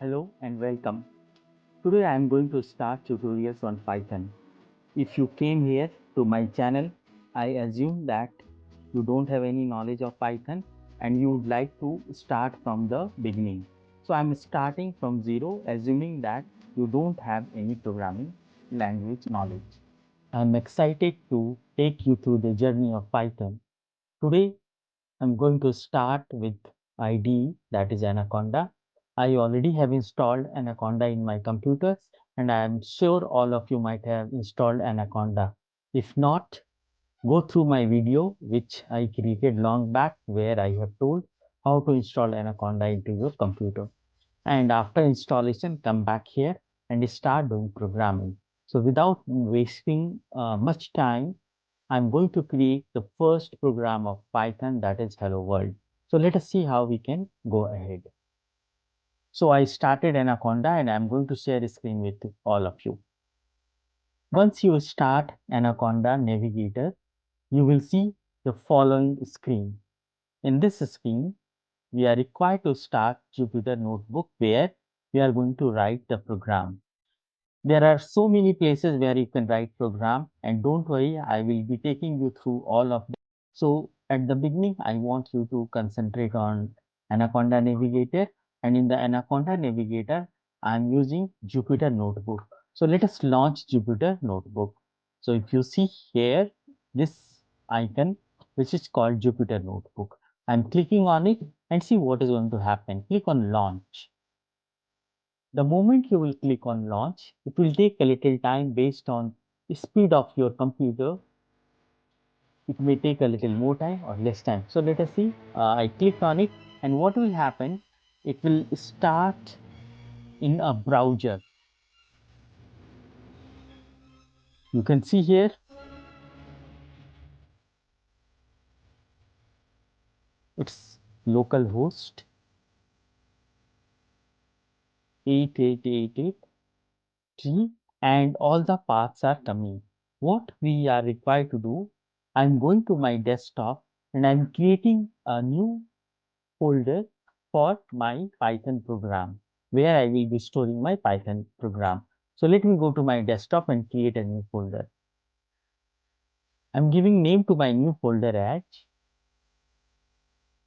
Hello and welcome. Today I am going to start tutorials on Python. If you came here to my channel, I assume that you don't have any knowledge of Python and you would like to start from the beginning. So I am starting from zero, assuming that you don't have any programming language knowledge. I am excited to take you through the journey of Python. Today I'm going to start with IDE, that is Anaconda. I already have installed Anaconda in my computers and I am sure all of you might have installed Anaconda. If not, go through my video which I created long back where I have told how to install Anaconda into your computer. And after installation, come back here and start doing programming. So without wasting much time, I'm going to create the first program of Python, that is Hello World. So let us see how we can go ahead. So I started Anaconda and I'm going to share a screen with all of you. Once you start Anaconda Navigator, you will see the following screen. In this screen, we are required to start Jupyter Notebook where we are going to write the program. There are so many places where you can write program, and don't worry, I will be taking you through all of them. So at the beginning, I want you to concentrate on Anaconda Navigator, and in the Anaconda Navigator, I'm using Jupyter Notebook. So let us launch Jupyter Notebook. So if you see here, this icon, which is called Jupyter Notebook, I'm clicking on it and see what is going to happen. Click on launch. The moment you will click on launch, it will take a little time based on the speed of your computer. It may take a little more time or less time. So let us see. I click on it and what will happen? It will start in a browser. You can see here it's localhost 8888 and all the paths are coming. What we are required to do, I'm going to my desktop and I'm creating a new folder for my Python program where I will be storing my Python program. So let me go to my desktop and create a new folder. I'm giving name to my new folder as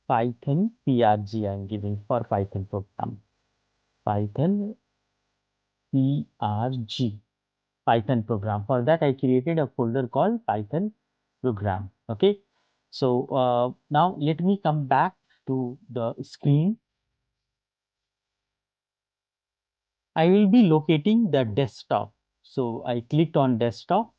Python PRG. I'm giving for Python program. Python PRG. Python program. For that, I created a folder called Python program. Okay. So now let me come back to the screen. I will be locating the desktop. So I clicked on desktop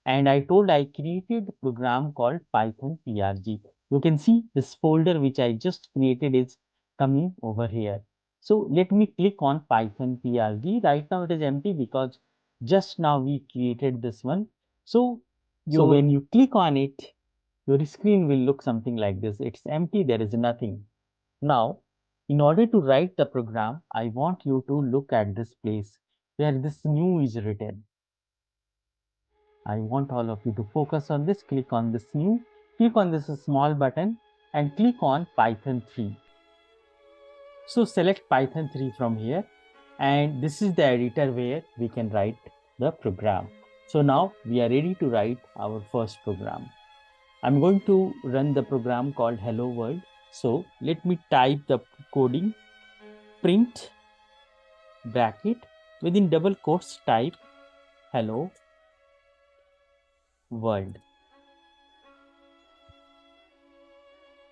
and I told I created a program called Python PRG. You can see this folder which I just created is coming over here. So let me click on Python PRG. Right now it is empty because just now we created this one. So when you click on it, your screen will look something like this. It's empty, there is nothing. Now, in order to write the program, I want you to look at this place where this new is written. I want all of you to focus on this. Click on this new, click on this small button and click on Python 3. So select Python 3 from here and this is the editor where we can write the program. So now we are ready to write our first program. I'm going to run the program called Hello World. So let me type the coding print bracket within double quotes type hello world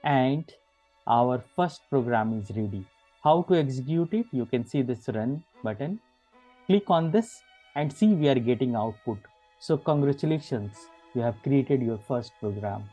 and our first program is ready. How to execute it? You can see this run button. Click on this and see we are getting output. So congratulations, you have created your first program.